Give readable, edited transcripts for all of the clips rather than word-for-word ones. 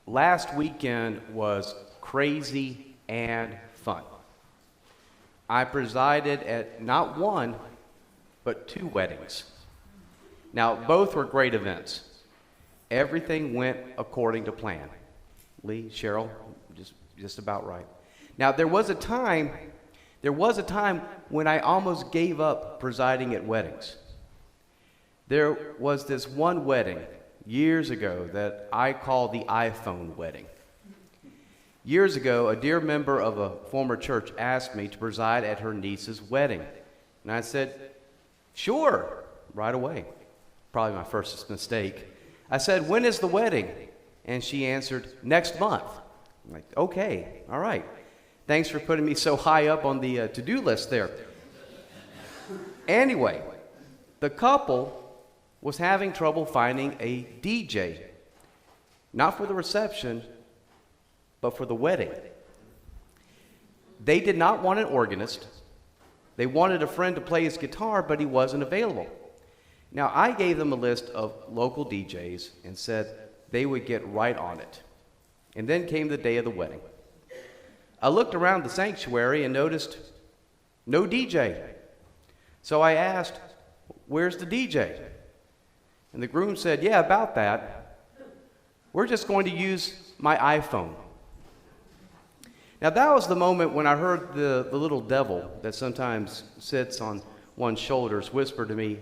Last weekend was crazy and fun. I presided at not one, but two weddings. Now, both were great events. Everything went according to plan. Lee, Cheryl, just about right. Now, there was a time when I almost gave up presiding at weddings. There was this one wedding years ago that I call the iPhone wedding. Years ago, a dear member of a former church asked me to preside at her niece's wedding. And I said, sure, right away. Probably my first mistake. I said, when is the wedding? And she answered, next month. I'm like, okay, all right. Thanks for putting me so high up on the to-do list there. Anyway, the couple was having trouble finding a DJ, not for the reception, but for the wedding. They did not want an organist. They wanted a friend to play his guitar, but he wasn't available. Now, I gave them a list of local DJs and said they would get right on it. And then came the day of the wedding. I looked around the sanctuary and noticed no DJ. So I asked, where's the DJ? And the groom said, yeah, about that. We're just going to use my iPhone. Now that was the moment when I heard the little devil that sometimes sits on one's shoulders whisper to me,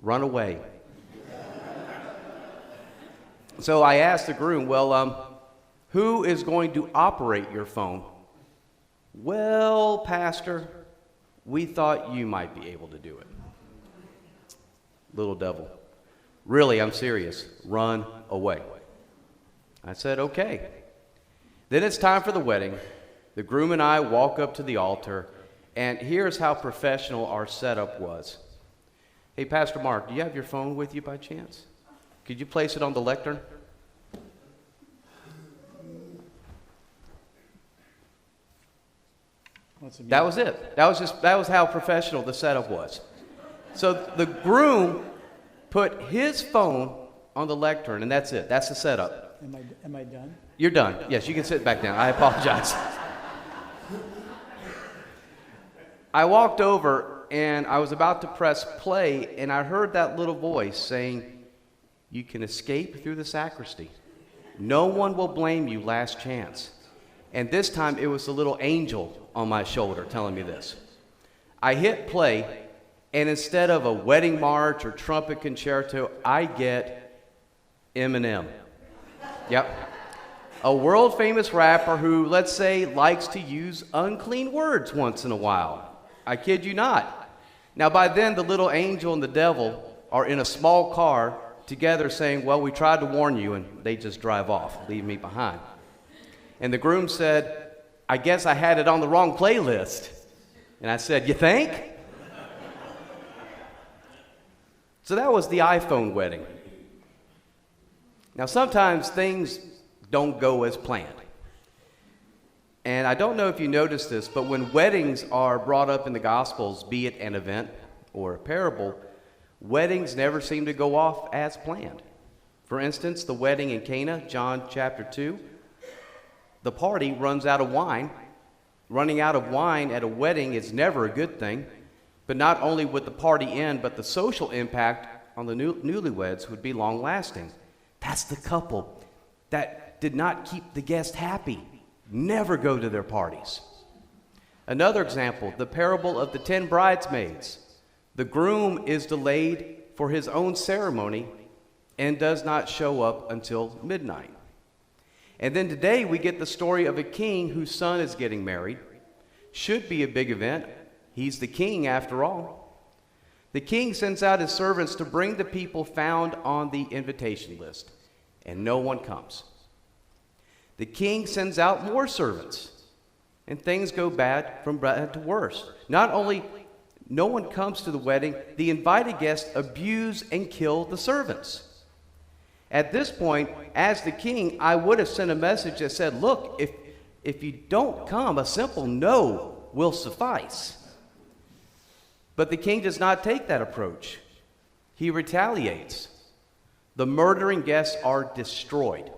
run away. So I asked the groom, well, who is going to operate your phone? Well, Pastor, we thought you might be able to do it. Little devil. Really, I'm serious. Run away. I said, okay. Then it's time for the wedding. The groom and I walk up to the altar, and here's how professional our setup was. Hey, Pastor Mark, do you have your phone with you by chance? Could you place it on the lectern? That was it. That was how professional the setup was. So the groom put his phone on the lectern, and that's it. That's the setup. Am I done? You're done. Yes, you can sit back down. I apologize. I walked over, and I was about to press play, and I heard that little voice saying, you can escape through the sacristy. No one will blame you, last chance. And this time, it was a little angel on my shoulder telling me this. I hit play, and instead of a wedding march or trumpet concerto, I get Eminem. Yep. A world-famous rapper who, let's say, likes to use unclean words once in a while. I kid you not. Now, by then, the little angel and the devil are in a small car together saying, well, we tried to warn you, and they just drive off, leave me behind. And the groom said, I guess I had it on the wrong playlist. And I said, you think? So that was the iPhone wedding. Now, sometimes things don't go as planned. And I don't know if you noticed this, but when weddings are brought up in the Gospels, be it an event or a parable, weddings never seem to go off as planned. For instance, the wedding in Cana, John chapter 2, the party runs out of wine. Running out of wine at a wedding is never a good thing, but not only would the party end, but the social impact on the newlyweds would be long-lasting. That's the couple that did not keep the guest happy. Never go to their parties. Another example, the parable of the 10 bridesmaids. The groom is delayed for his own ceremony and does not show up until midnight. And then today we get the story of a king whose son is getting married. Should be a big event. He's the king after all. The king sends out his servants to bring the people found on the invitation list, and no one comes. The king sends out more servants, and things go bad from bad to worse. Not only no one comes to the wedding, the invited guests abuse and kill the servants. At this point, as the king, I would have sent a message that said, look, if you don't come, a simple no will suffice. But the king does not take that approach. He retaliates. The murdering guests are destroyed.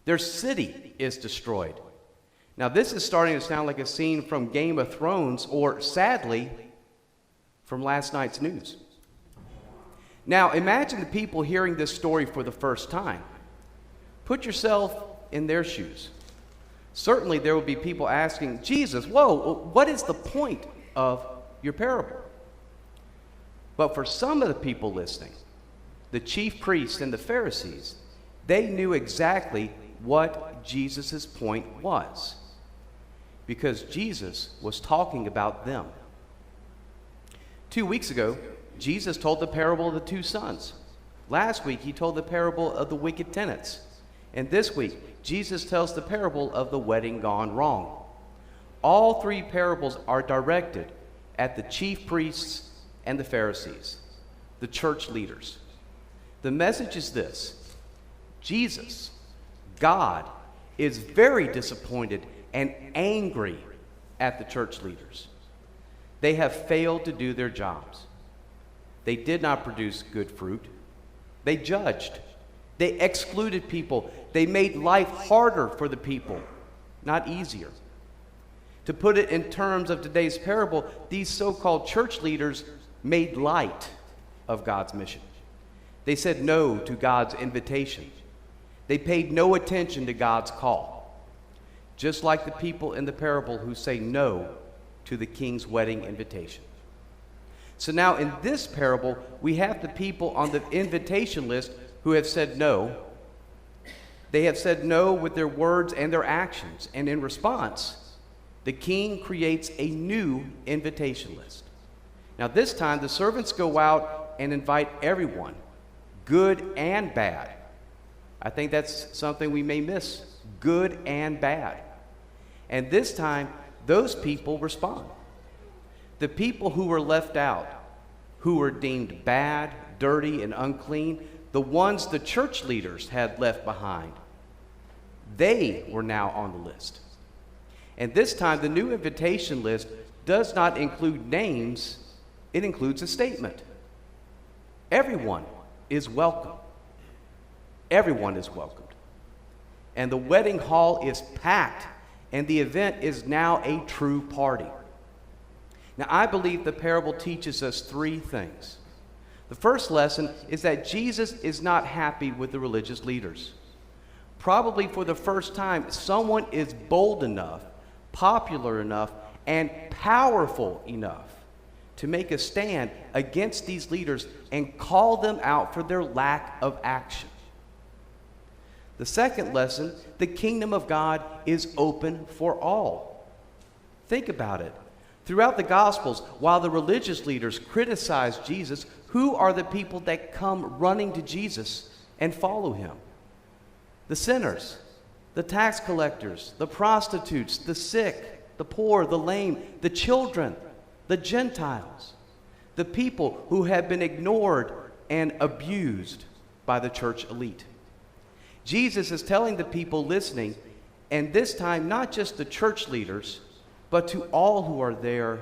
Their city is destroyed. Now, this is starting to sound like a scene from Game of Thrones or, sadly, from last night's news. Now, imagine the people hearing this story for the first time. Put yourself in their shoes. Certainly, there will be people asking, Jesus, whoa, what is the point of your parable? But for some of the people listening, the chief priests and the Pharisees, they knew exactly what Jesus' point was, because Jesus was talking about them. 2 weeks ago, Jesus told the parable of the two sons. Last week, he told the parable of the wicked tenants. And this week, Jesus tells the parable of the wedding gone wrong. All three parables are directed at the chief priests and the Pharisees, the church leaders. The message is this: Jesus, God, is very disappointed and angry at the church leaders. They have failed to do their jobs. They did not produce good fruit. They judged. They excluded people. They made life harder for the people, not easier. To put it in terms of today's parable, these so-called church leaders made light of God's mission. They said no to God's invitation. They paid no attention to God's call, just like the people in the parable who say no to the king's wedding invitation. So now in this parable, we have the people on the invitation list who have said no. They have said no with their words and their actions. And in response, the king creates a new invitation list. Now this time, the servants go out and invite everyone, good and bad. I think that's something we may miss, good and bad. And this time, those people respond. The people who were left out, who were deemed bad, dirty, and unclean, the ones the church leaders had left behind, they were now on the list. And this time, the new invitation list does not include names, it includes a statement. Everyone is welcome. Everyone is welcomed. And the wedding hall is packed, and the event is now a true party. Now, I believe the parable teaches us three things. The first lesson is that Jesus is not happy with the religious leaders. Probably for the first time, someone is bold enough, popular enough, and powerful enough to make a stand against these leaders and call them out for their lack of action. The second lesson, the kingdom of God is open for all. Think about it. Throughout the Gospels, while the religious leaders criticize Jesus, who are the people that come running to Jesus and follow him? The sinners, the tax collectors, the prostitutes, the sick, the poor, the lame, the children, the Gentiles, the people who have been ignored and abused by the church elite. Jesus is telling the people listening, and this time not just the church leaders, but to all who are there,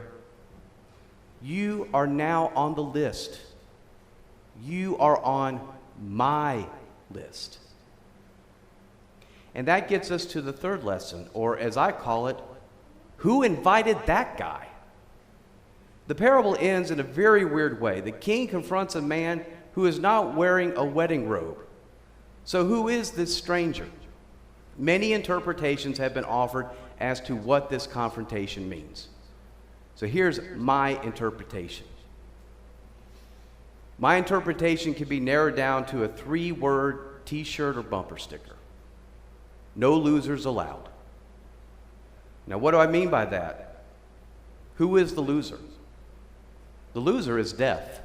you are now on the list. You are on my list. And that gets us to the third lesson, or as I call it, who invited that guy? The parable ends in a very weird way. The king confronts a man who is not wearing a wedding robe. So who is this stranger? Many interpretations have been offered as to what this confrontation means. So here's my interpretation. My interpretation can be narrowed down to a 3-word t-shirt or bumper sticker. No losers allowed. Now, what do I mean by that? Who is the loser? The loser is death.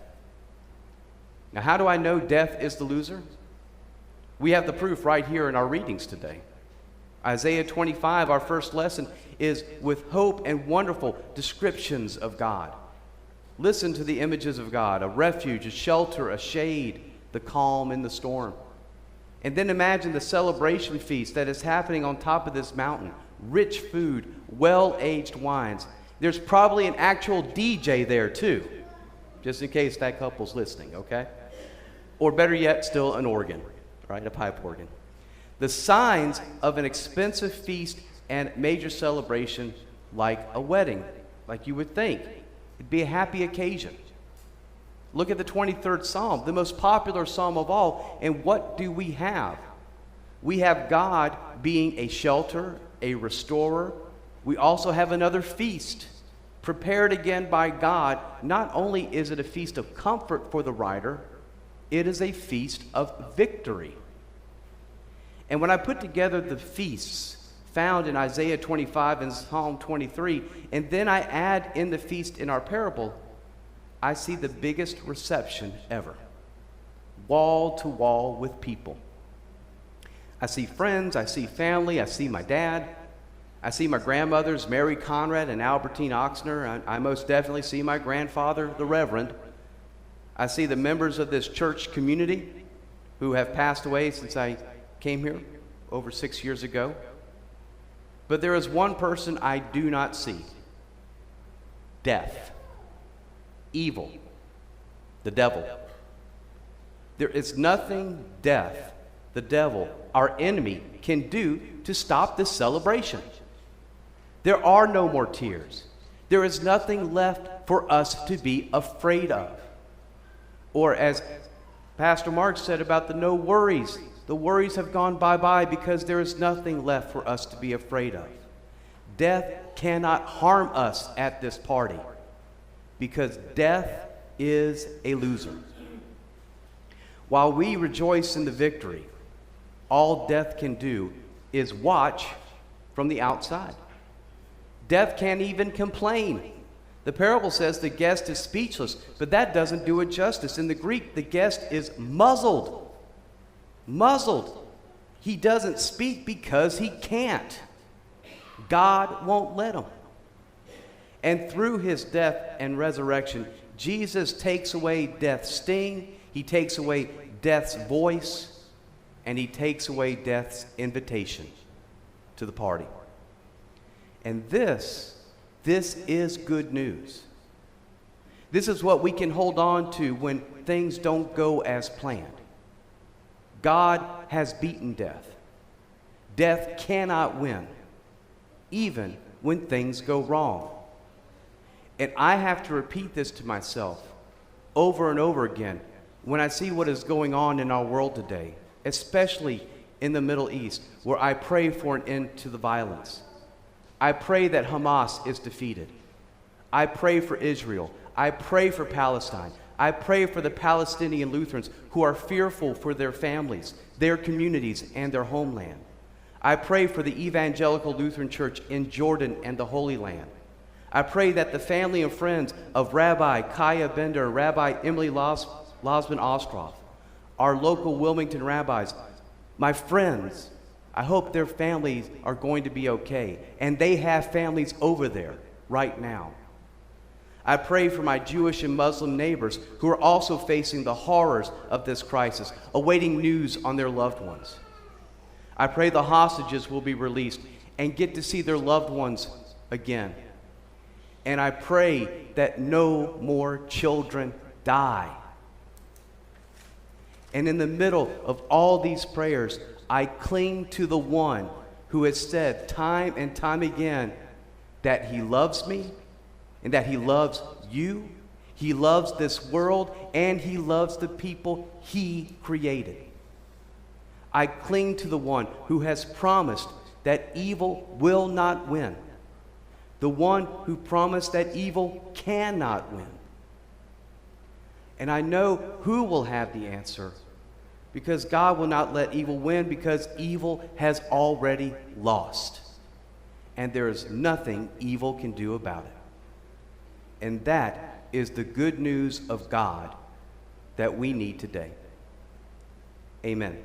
Now, how do I know death is the loser? We have the proof right here in our readings today. Isaiah 25, our first lesson, is with hope and wonderful descriptions of God. Listen to the images of God: a refuge, a shelter, a shade, the calm in the storm. And then imagine the celebration feast that is happening on top of this mountain. Rich food, well-aged wines. There's probably an actual DJ there too, just in case that couple's listening, okay? Or better yet, still an organ, right? A pipe organ. The signs of an expensive feast and major celebration like a wedding, like you would think. It'd be a happy occasion. Look at the 23rd Psalm, the most popular psalm of all. And what do we have? We have God being a shelter, a restorer. We also have another feast prepared again by God. Not only is it a feast of comfort for the writer, it is a feast of victory. And when I put together the feasts found in Isaiah 25 and Psalm 23, and then I add in the feast in our parable, I see the biggest reception ever. Wall to wall with people. I see friends, I see family, I see my dad, I see my grandmothers, Mary Conrad and Albertine Oxner. I most definitely see my grandfather, the Reverend. I see the members of this church community who have passed away since I came here over 6 years ago. But there is one person I do not see. Death. Evil. The devil. There is nothing death, the devil, our enemy, can do to stop this celebration. There are no more tears. There is nothing left for us to be afraid of. Or as Pastor Mark said about the no worries, the worries have gone bye-bye because there is nothing left for us to be afraid of. Death cannot harm us at this party because death is a loser. While we rejoice in the victory, all death can do is watch from the outside. Death can't even complain. The parable says the guest is speechless, but that doesn't do it justice. In the Greek, the guest is muzzled. Muzzled. He doesn't speak because he can't. God won't let him. And through his death and resurrection, Jesus takes away death's sting, he takes away death's voice, and he takes away death's invitation to the party. And this is good news. This is what we can hold on to when things don't go as planned. God has beaten death. Death cannot win, even when things go wrong. And I have to repeat this to myself over and over again when I see what is going on in our world today, especially in the Middle East, where I pray for an end to the violence. I pray that Hamas is defeated. I pray for Israel. I pray for Palestine. I pray for the Palestinian Lutherans who are fearful for their families, their communities, and their homeland. I pray for the Evangelical Lutheran Church in Jordan and the Holy Land. I pray that the family and friends of Rabbi Kaya Bender, Rabbi Emily Losman Ostroff, our local Wilmington rabbis, my friends, I hope their families are going to be okay, and they have families over there right now. I pray for my Jewish and Muslim neighbors who are also facing the horrors of this crisis, awaiting news on their loved ones. I pray the hostages will be released and get to see their loved ones again. And I pray that no more children die. And in the middle of all these prayers, I cling to the one who has said time and time again that he loves me and that he loves you, he loves this world, and he loves the people he created. I cling to the one who has promised that evil will not win, the one who promised that evil cannot win. And I know who will have the answer, because God will not let evil win, because evil has already lost. And there is nothing evil can do about it. And that is the good news of God that we need today. Amen.